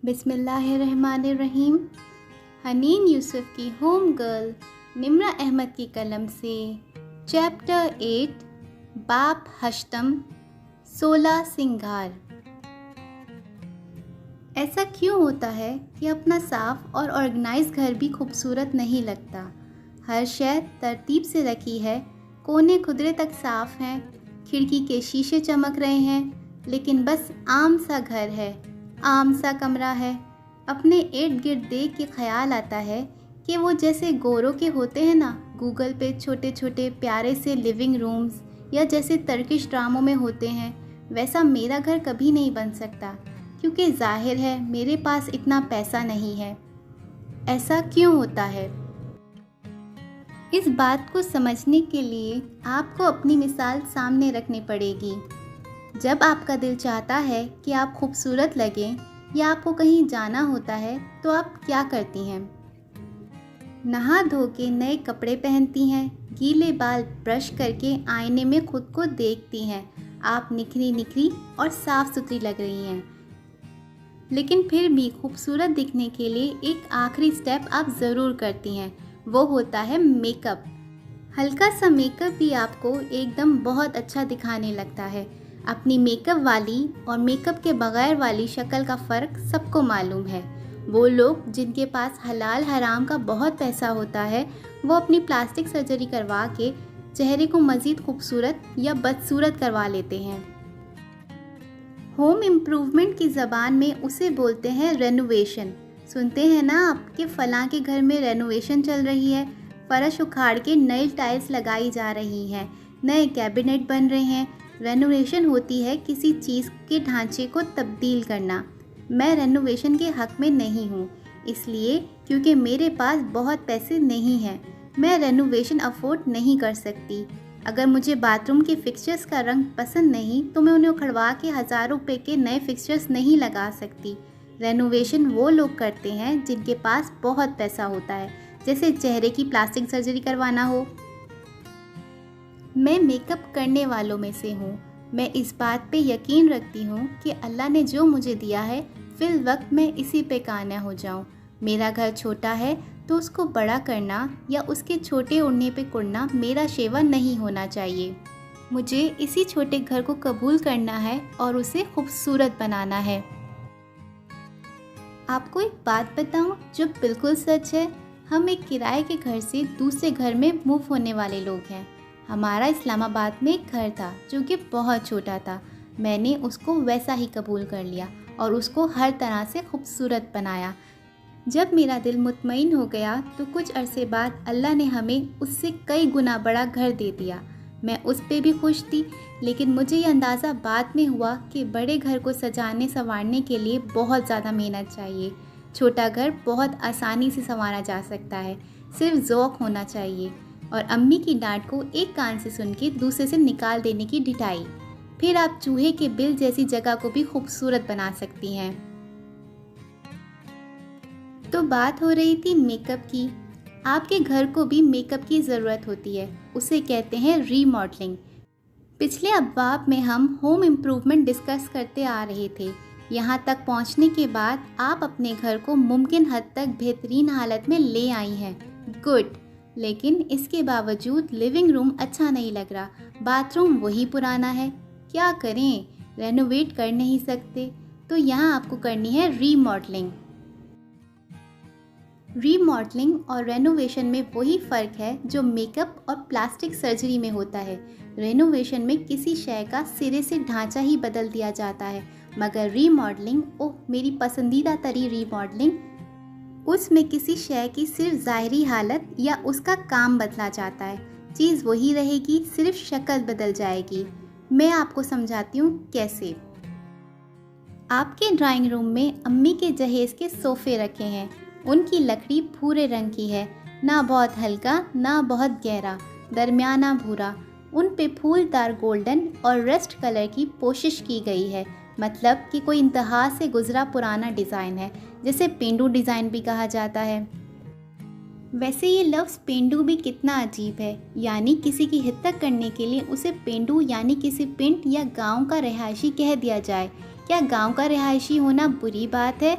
बिस्मिल्लाहिर्रहमानिर्रहीम। हनीन यूसुफ की home girl Nimra Ahmad की कलम से चैप्टर 8 बाप हश्तम 16 सिंगार। ऐसा क्यों होता है कि अपना साफ और ऑर्गेनाइज घर भी खूबसूरत नहीं लगता। हर शय तरतीब से रखी है, कोने खुदरे तक साफ हैं, खिड़की के शीशे चमक रहे हैं, लेकिन बस आम सा घर है, आम सा कमरा है। अपने इर्द गिर्द देख के ख्याल आता है कि वो जैसे गोरों के होते हैं ना, गूगल पे छोटे छोटे प्यारे से लिविंग रूम्स, या जैसे टर्किश ड्रामों में होते हैं, वैसा मेरा घर कभी नहीं बन सकता, क्योंकि जाहिर है मेरे पास इतना पैसा नहीं है। ऐसा क्यों होता है? इस बात को समझने के लिए आपको अपनी मिसाल सामने रखनी पड़ेगी। जब आपका दिल चाहता है कि आप खूबसूरत लगें या आपको कहीं जाना होता है, तो आप क्या करती हैं? नहा धो के नए कपड़े पहनती हैं, गीले बाल ब्रश करके आईने में खुद को देखती हैं। आप निखरी निखरी और साफ सुथरी लग रही हैं, लेकिन फिर भी खूबसूरत दिखने के लिए एक आखिरी स्टेप आप ज़रूर करती हैं, वो होता है मेकअप। हल्का सा मेकअप भी आपको एकदम बहुत अच्छा दिखाने लगता है। अपनी मेकअप वाली और मेकअप के बगैर वाली शक्ल का फ़र्क सबको मालूम है। वो लोग जिनके पास हलाल हराम का बहुत पैसा होता है, वो अपनी प्लास्टिक सर्जरी करवा के चेहरे को मज़ीद खूबसूरत या बदसूरत करवा लेते हैं। होम इम्प्रूवमेंट की ज़बान में उसे बोलते हैं रेनोवेशन। सुनते हैं ना आपके फ़लाँ के घर में रेनोवेशन चल रही है, फर्श उखाड़ के नई टाइल्स लगाई जा रही हैं, नए कैबिनेट बन रहे हैं। रेनोवेशन होती है किसी चीज़ के ढांचे को तब्दील करना। मैं रेनोवेशन के हक़ में नहीं हूँ, इसलिए क्योंकि मेरे पास बहुत पैसे नहीं हैं, मैं रेनोवेशन अफोर्ड नहीं कर सकती। अगर मुझे बाथरूम के फिक्सचर्स का रंग पसंद नहीं, तो मैं उन्हें उखड़वा के हज़ारों रुपए के नए फिक्सचर्स नहीं लगा सकती। रेनोवेशन वो लोग करते हैं जिनके पास बहुत पैसा होता है, जैसे चेहरे की प्लास्टिक सर्जरी करवाना हो। मैं मेकअप करने वालों में से हूँ। मैं इस बात पे यकीन रखती हूँ कि अल्लाह ने जो मुझे दिया है, फिल वक्त मैं इसी पे कामयाब हो जाऊँ। मेरा घर छोटा है, तो उसको बड़ा करना या उसके छोटे ओढ़ने पे कुड़ना मेरा शेवा नहीं होना चाहिए। मुझे इसी छोटे घर को कबूल करना है और उसे खूबसूरत बनाना है। आपको एक बात बताऊं जो बिल्कुल सच है। हम एक किराए के घर से दूसरे घर में मूव होने वाले लोग हैं। हमारा इस्लामाबाद में एक घर था जो कि बहुत छोटा था। मैंने उसको वैसा ही कबूल कर लिया और उसको हर तरह से खूबसूरत बनाया। जब मेरा दिल मुतमईन हो गया, तो कुछ अरसे बाद अल्लाह ने हमें उससे कई गुना बड़ा घर दे दिया। मैं उस पे भी खुश थी, लेकिन मुझे ये अंदाज़ा बाद में हुआ कि बड़े घर को सजाने संवारने के लिए बहुत ज़्यादा मेहनत चाहिए। छोटा घर बहुत आसानी से संवारा जा सकता है, सिर्फ ज़ौक़ होना चाहिए और अम्मी की डांट को एक कान से सुन के दूसरे से निकाल देने की ढिठाई। फिर आप चूहे के बिल जैसी जगह को भी खूबसूरत बना सकती हैं। तो बात हो रही थी मेकअप की। आपके घर को भी मेकअप की ज़रूरत होती है, उसे कहते हैं रीमॉडलिंग। पिछले अब्वाब में हम होम इम्प्रूवमेंट डिस्कस करते आ रहे थे। यहाँ तक पहुँचने के बाद आप अपने घर को मुमकिन हद तक बेहतरीन हालत में ले आई हैं। गुड। लेकिन इसके बावजूद लिविंग रूम अच्छा नहीं लग रहा, बाथरूम वही पुराना है। क्या करें? रेनोवेट कर नहीं सकते, तो यहाँ आपको करनी है रीमॉडलिंग। रीमॉडलिंग और रेनोवेशन में वही फ़र्क है जो मेकअप और प्लास्टिक सर्जरी में होता है। रेनोवेशन में किसी शय का सिरे से ढांचा ही बदल दिया जाता है, मगर रीमॉडलिंग, ओह मेरी पसंदीदा तरी रीमॉडलिंग, उसमें किसी शय की सिर्फ ज़ाहिरी हालत या उसका काम बदला जाता है। चीज़ वही रहेगी, सिर्फ शक्ल बदल जाएगी। मैं आपको समझाती हूँ कैसे। आपके ड्राइंग रूम में अम्मी के जहेज़ के सोफ़े रखे हैं। उनकी लकड़ी भूरे रंग की है, ना बहुत हल्का ना बहुत गहरा, दरमियाना भूरा। उन पे फूलदार गोल्डन और रस्ट कलर की पोशिश की गई है, मतलब कि कोई इंतहा से गुजरा पुराना डिज़ाइन है, जिसे पेंडू डिज़ाइन भी कहा जाता है। वैसे ये लफ्ज़ पेंडू भी कितना अजीब है, यानी किसी की हित्तक करने के लिए उसे पेंडू यानी किसी पिंड या गांव का रिहायशी कह दिया जाए। क्या गांव का रिहायशी होना बुरी बात है?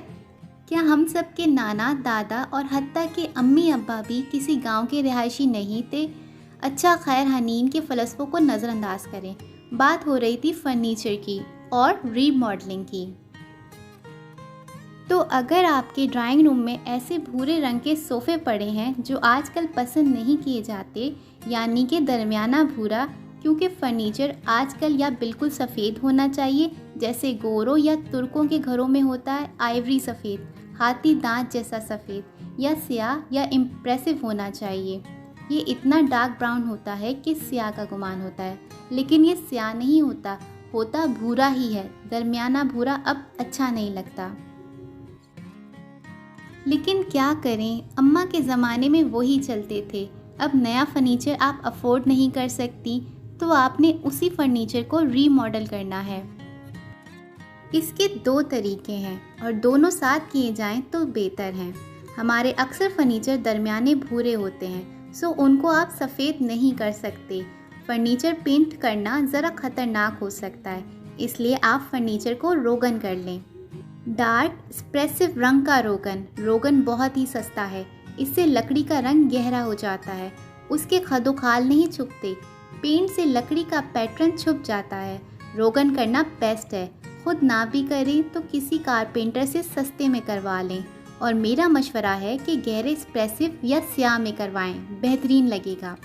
क्या हम सब के नाना दादा और हत्ता के अम्मी अब्बा भी किसी गांव के रिहायशी नहीं थे? अच्छा खैर, हनीन के फ़लसफ़ों को नज़रअंदाज करें। बात हो रही थी फर्नीचर की और रीमॉडलिंग की। तो अगर आपके ड्राइंग रूम में ऐसे भूरे रंग के सोफ़े पड़े हैं जो आजकल पसंद नहीं किए जाते, यानी कि दरमियाना भूरा, क्योंकि फर्नीचर आजकल या बिल्कुल सफ़ेद होना चाहिए जैसे गोरों या तुर्कों के घरों में होता है आइवरी सफ़ेद, हाथी दांत जैसा सफ़ेद, या स्याह या इम्प्रेसिव होना चाहिए। ये इतना डार्क ब्राउन होता है कि स्याह का गुमान होता है, लेकिन ये स्याह नहीं होता, होता भूरा ही है। दरमियाना भूरा अब अच्छा नहीं लगता। लेकिन क्या करें, अम्मा के ज़माने में वही चलते थे। अब नया फर्नीचर आप अफोर्ड नहीं कर सकती, तो आपने उसी फर्नीचर को रीमॉडल करना है। इसके दो तरीके हैं और दोनों साथ किए जाएं तो बेहतर हैं। हमारे अक्सर फर्नीचर दरमियाने भूरे होते हैं, सो उनको आप सफ़ेद नहीं कर सकते। फर्नीचर पेंट करना ज़रा ख़तरनाक हो सकता है, इसलिए आप फर्नीचर को रोगन कर लें। डार्क एक्सप्रेसिव रंग का रोगन बहुत ही सस्ता है। इससे लकड़ी का रंग गहरा हो जाता है, उसके खदोखाल नहीं छुपते। पेंट से लकड़ी का पैटर्न छुप जाता है। रोगन करना बेस्ट है। खुद ना भी करें तो किसी कारपेंटर से सस्ते में करवा लें, और मेरा मशवरा है कि गहरे एक्सप्रेसिव या स्याह में करवाएं, बेहतरीन लगेगा।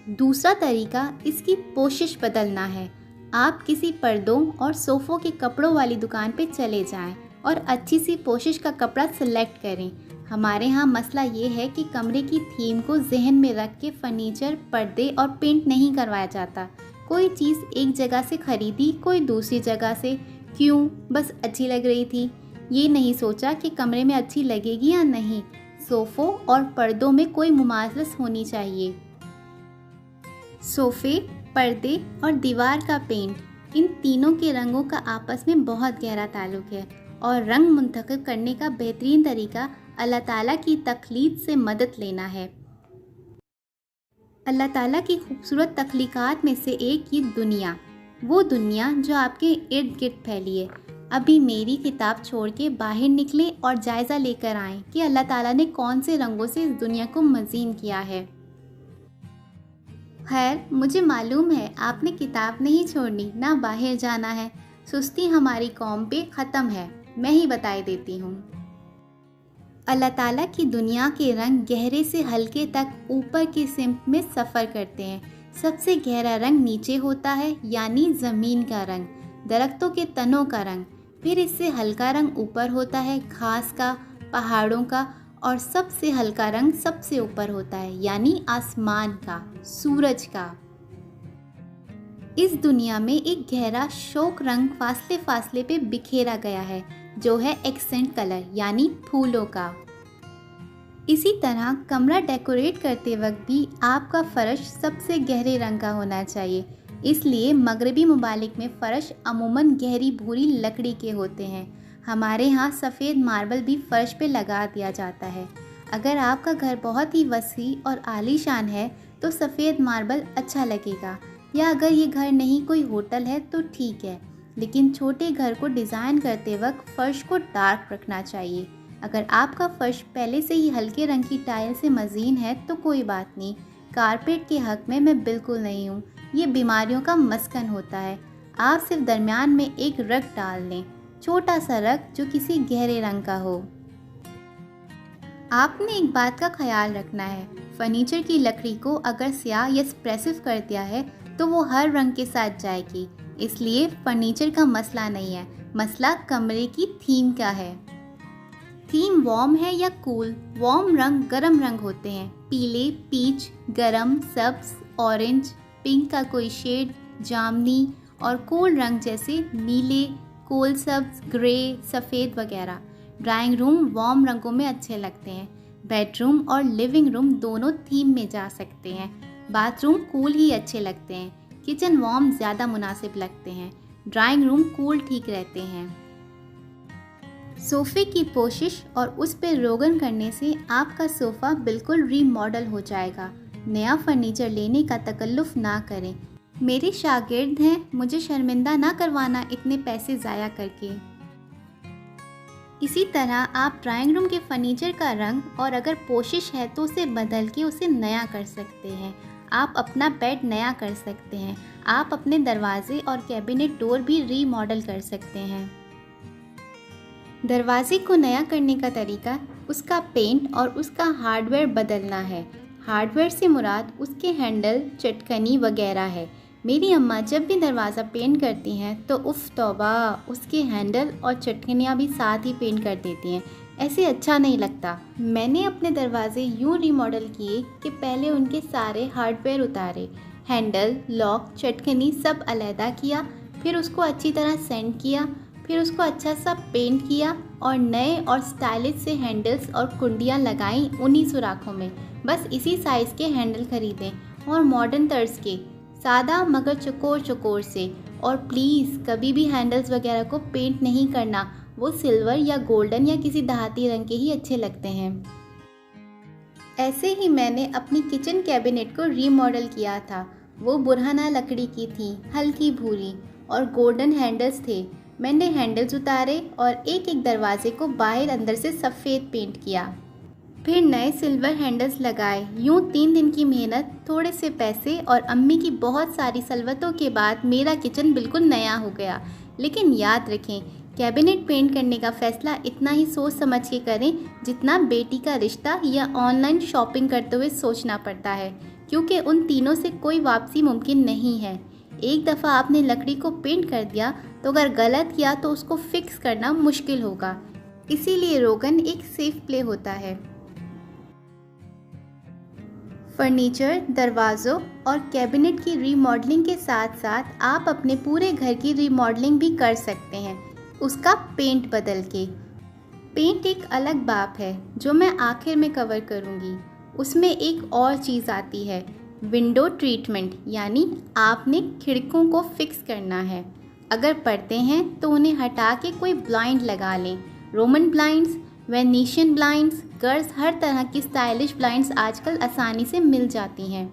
दूसरा तरीका इसकी पोशिश बदलना है। आप किसी पर्दों और सोफ़ों के कपड़ों वाली दुकान पे चले जाएं और अच्छी सी पोशिश का कपड़ा सिलेक्ट करें। हमारे यहाँ मसला ये है कि कमरे की थीम को जहन में रख के फर्नीचर, पर्दे और पेंट नहीं करवाया जाता। कोई चीज़ एक जगह से ख़रीदी, कोई दूसरी जगह से। क्यों? बस अच्छी लग रही थी। ये नहीं सोचा कि कमरे में अच्छी लगेगी या नहीं। सोफ़ों और पर्दों में कोई मुमासलत होनी चाहिए। सोफ़े, पर्दे और दीवार का पेंट, इन तीनों के रंगों का आपस में बहुत गहरा ताल्लुक़ है, और रंग मुंतखब करने का बेहतरीन तरीका अल्लाह ताला की तख्लीक से मदद लेना है। अल्लाह ताला की खूबसूरत तख्लीकात में से एक ये दुनिया, वो दुनिया जो आपके इर्द गिर्द फैली है। अभी मेरी किताब छोड़ के बाहर निकलें और जायज़ा लेकर आएँ कि अल्लाह ताला ने कौन से रंगों से इस दुनिया को मज़ीन किया है। खैर, मुझे मालूम है आपने किताब नहीं छोड़नी, ना बाहर जाना है। सुस्ती हमारी कौम पे ख़त्म है। मैं ही बताए देती हूँ। अल्लाह ताला की दुनिया के रंग गहरे से हल्के तक ऊपर की सिमत में सफ़र करते हैं। सबसे गहरा रंग नीचे होता है, यानी ज़मीन का रंग, दरख्तों के तनों का रंग। फिर इससे हल्का रंग ऊपर होता है, घास का, पहाड़ों का, और सबसे हल्का रंग सबसे ऊपर होता है, यानी आसमान का, सूरज का। इस दुनिया में एक गहरा शोक रंग फासले फासले पे बिखेरा गया है, जो है एक्सेंट कलर, यानी फूलों का। इसी तरह कमरा डेकोरेट करते वक्त भी आपका फ़र्श सबसे गहरे रंग का होना चाहिए। इसलिए मगरबी ममालिक में फ़र्श अमूमन गहरी भूरी लकड़ी के होते हैं। हमारे यहाँ सफ़ेद मार्बल भी फ़र्श पे लगा दिया जाता है। अगर आपका घर बहुत ही वसी और आलीशान है तो सफ़ेद मार्बल अच्छा लगेगा, या अगर ये घर नहीं कोई होटल है तो ठीक है, लेकिन छोटे घर को डिज़ाइन करते वक्त फ़र्श को डार्क रखना चाहिए। अगर आपका फ़र्श पहले से ही हल्के रंग की टाइल से मज़ीन है तो कोई बात नहीं। कारपेट के हक़ में मैं बिल्कुल नहीं हूँ, ये बीमारियों का मस्कन होता है। आप सिर्फ दरमियान में एक रग डाल लें, छोटा सा रग जो किसी गहरे रंग का हो। आपने एक बात का ख्याल रखना है, फर्नीचर की लकड़ी को अगर स्याह या एक्सप्रेसिव कर दिया है तो वो हर रंग के साथ जाएगी। इसलिए फर्नीचर का मसला नहीं है, मसला कमरे की थीम का है। थीम वार्म है या कूल? वार्म रंग गर्म रंग होते हैं, पीले, पीच, गरम, सब्ज, ऑरेंज, पिंक का कोई शेड, जामनी, और कूल रंग जैसे नीले, कोल सब्ज, ग्रे, सफ़ेद वगैरह। ड्राइंग रूम वार्म रंगों में अच्छे लगते हैं। बेडरूम और लिविंग रूम दोनों थीम में जा सकते हैं। बाथरूम कूल ही अच्छे लगते हैं। किचन वार्म ज़्यादा मुनासिब लगते हैं। ड्राइंग रूम कूल ठीक रहते हैं। सोफ़े की पोशिश और उस पर रोगन करने से आपका सोफ़ा बिल्कुल रीमॉडल हो जाएगा। नया फर्नीचर लेने का तकल्लुफ़ ना करें। मेरे शागिर्द हैं, मुझे शर्मिंदा ना करवाना इतने पैसे ज़ाया करके। इसी तरह आप ड्राइंग रूम के फर्नीचर का रंग और अगर कोशिश है तो उसे बदल के उसे नया कर सकते हैं। आप अपना बेड नया कर सकते हैं। आप अपने दरवाजे और कैबिनेट डोर भी रीमॉडल कर सकते हैं। दरवाजे को नया करने का तरीका उसका पेंट और उसका हार्डवेयर बदलना है। हार्डवेयर से मुराद उसके हैंडल, चटकनी वगैरह है। मेरी अम्मा जब भी दरवाज़ा पेंट करती हैं तो उफ़ तौबा, उसके हैंडल और चटकनियाँ भी साथ ही पेंट कर देती हैं। ऐसे अच्छा नहीं लगता। मैंने अपने दरवाजे यूँ रीमॉडल किए कि पहले उनके सारे हार्डवेयर उतारे, हैंडल, लॉक, चटकनी सब अलहदा किया, फिर उसको अच्छी तरह सेंड किया, फिर उसको अच्छा सा पेंट किया और नए और स्टाइलिश से हैंडल्स और कुंडियाँ लगाईं उन्हीं सुराखों में। बस इसी साइज़ के हैंडल खरीदें और मॉडर्न तर्ज के, सादा मगर चकोर चकोर से। और प्लीज़ कभी भी हैंडल्स वगैरह को पेंट नहीं करना, वो सिल्वर या गोल्डन या किसी दहाती रंग के ही अच्छे लगते हैं। ऐसे ही मैंने अपनी किचन कैबिनेट को रीमॉडल किया था। वो बुरहाना लकड़ी की थी, हल्की भूरी और गोल्डन हैंडल्स थे। मैंने हैंडल्स उतारे और एक एक दरवाजे को बाहर अंदर से सफ़ेद पेंट किया, फिर नए सिल्वर हैंडल्स लगाए। यूँ 3 दिन की मेहनत, थोड़े से पैसे और अम्मी की बहुत सारी सलवतों के बाद मेरा किचन बिल्कुल नया हो गया। लेकिन याद रखें, कैबिनेट पेंट करने का फ़ैसला इतना ही सोच समझ के करें जितना बेटी का रिश्ता या ऑनलाइन शॉपिंग करते हुए सोचना पड़ता है, क्योंकि उन तीनों से कोई वापसी मुमकिन नहीं है। एक दफ़ा आपने लकड़ी को पेंट कर दिया तो अगर गलत किया तो उसको फिक्स करना मुश्किल होगा। इसीलिए रोगन एक सेफ प्ले होता है। फर्नीचर, दरवाज़ों और कैबिनेट की रीमॉडलिंग के साथ साथ आप अपने पूरे घर की रीमॉडलिंग भी कर सकते हैं, उसका पेंट बदल के। पेंट एक अलग बात है जो मैं आखिर में कवर करूँगी। उसमें एक और चीज़ आती है, विंडो ट्रीटमेंट, यानी आपने खिड़कियों को फिक्स करना है। अगर पर्दे हैं तो उन्हें हटा के कोई ब्लाइंड लगा लें। रोमन ब्लाइंड्स, वेनेशियन ब्लाइंड्स, गर्ल्स, हर तरह की स्टाइलिश ब्लाइंड्स आजकल आसानी से मिल जाती हैं।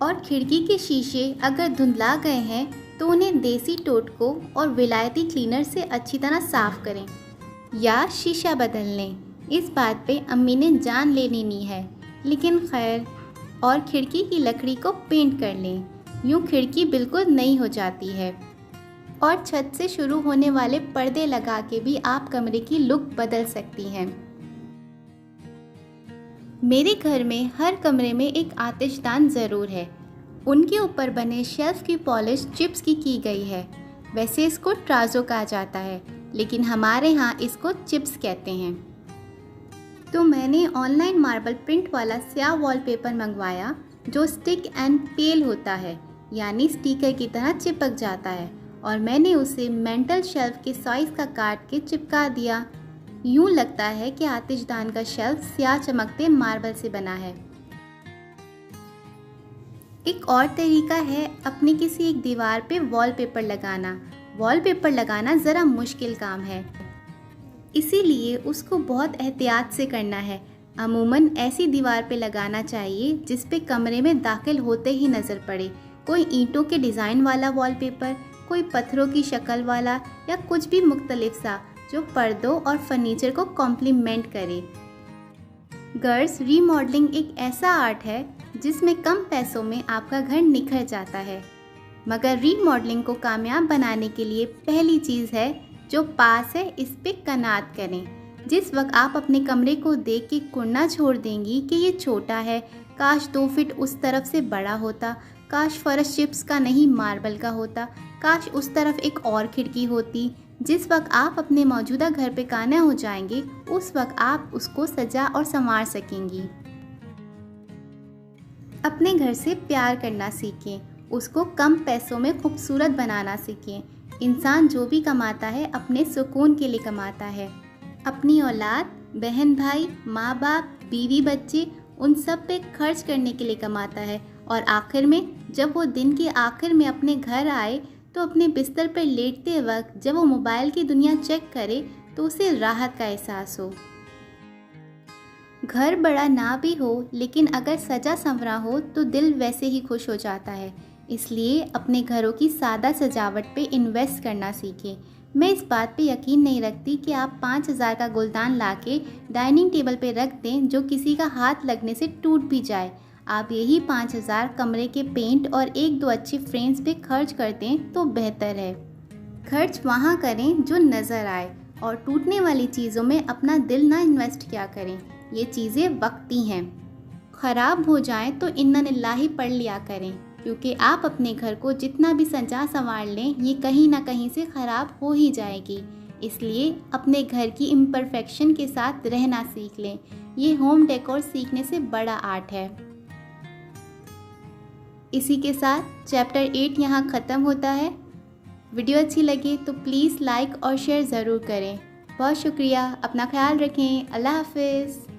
और खिड़की के शीशे अगर धुंधला गए हैं तो उन्हें देसी टोटकों और विलायती क्लीनर से अच्छी तरह साफ़ करें या शीशा बदल लें। इस बात पे अम्मी ने जान ले लेनी है, लेकिन खैर। और खिड़की की लकड़ी को पेंट कर लें, यूँ खिड़की बिल्कुल नई हो जाती है। और छत से शुरू होने वाले पर्दे लगा के भी आप कमरे की लुक बदल सकती हैं। मेरे घर में हर कमरे में एक आतिशदान ज़रूर है। उनके ऊपर बने शेल्फ की पॉलिश चिप्स की गई है। वैसे इसको ट्राजो कहा जाता है, लेकिन हमारे यहाँ इसको चिप्स कहते हैं। तो मैंने ऑनलाइन मार्बल प्रिंट वाला स्याह वॉलपेपर मंगवाया जो स्टिक एंड पेल होता है, यानी स्टिकर की तरह चिपक जाता है। और मैंने उसे मेंटल शेल्फ के साइज़ का काट के चिपका दिया। यूँ लगता है कि आतिशदान का शेल्फ स्याह चमकते मार्बल से बना है। एक और तरीका है अपनी किसी एक दीवार पे वॉलपेपर लगाना। वॉलपेपर लगाना ज़रा मुश्किल काम है, इसीलिए उसको बहुत एहतियात से करना है। अमूमन ऐसी दीवार पे लगाना चाहिए जिस पे कमरे में दाखिल होते ही नज़र पड़े। कोई ईंटों के डिज़ाइन वाला वॉलपेपर, कोई पत्थरों की शक्ल वाला, या कुछ भी मुख्तलिफ सा जो पर्दों और फर्नीचर को कॉम्प्लीमेंट करे। गर्ल्स, रीमॉडलिंग एक ऐसा आर्ट है जिसमें कम पैसों में आपका घर निखर जाता है। मगर रीमॉडलिंग को कामयाब बनाने के लिए पहली चीज़ है जो पास है इस पे कनात करें। जिस वक्त आप अपने कमरे को देख के कुड़ना छोड़ देंगी कि ये छोटा है, काश 2 फीट उस तरफ से बड़ा होता, काश फर्श चिप्स का नहीं मार्बल का होता, काश उस तरफ एक और खिड़की होती। जिस वक्त आप अपने मौजूदा घर पे काना हो जाएंगे, उस वक्त आप उसको सजा और संवार सकेंगी। अपने घर से प्यार करना सीखें, उसको कम पैसों में खूबसूरत बनाना सीखें। इंसान जो भी कमाता है अपने सुकून के लिए कमाता है। अपनी औलाद, बहन भाई, माँ बाप, बीवी बच्चे, उन सब पे खर्च करने के लिए कमाता है। और आखिर में जब वो दिन के आखिर में अपने घर आए तो अपने बिस्तर पर लेटते वक्त जब वो मोबाइल की दुनिया चेक करे तो उसे राहत का एहसास हो। घर बड़ा ना भी हो, लेकिन अगर सजा संवरा हो तो दिल वैसे ही खुश हो जाता है। इसलिए अपने घरों की सादा सजावट पे इन्वेस्ट करना सीखें। मैं इस बात पे यकीन नहीं रखती कि आप 5,000 का गुलदान लाके डाइनिंग टेबल पे रख दें जो किसी का हाथ लगने से टूट भी जाए। आप यही 5,000 कमरे के पेंट और 1-2 अच्छे फ्रेम्स पे खर्च कर दें तो बेहतर है। खर्च वहाँ करें जो नज़र आए और टूटने वाली चीज़ों में अपना दिल ना इन्वेस्ट किया करें। ये चीज़ें वक्ती हैं, ख़राब हो जाएं तो इन्ना लिल्लाही पढ़ लिया करें, क्योंकि आप अपने घर को जितना भी सजा संवार लें ये कहीं ना कहीं से ख़राब हो ही जाएगी। इसलिए अपने घर की इम्परफेक्शन के साथ रहना सीख लें। ये होम डेकोर सीखने से बड़ा आर्ट है। इसी के साथ चैप्टर 8 यहाँ ख़त्म होता है। वीडियो अच्छी लगे तो प्लीज़ लाइक और शेयर ज़रूर करें। बहुत शुक्रिया। अपना ख्याल रखें। अल्लाह हाफ़िज़।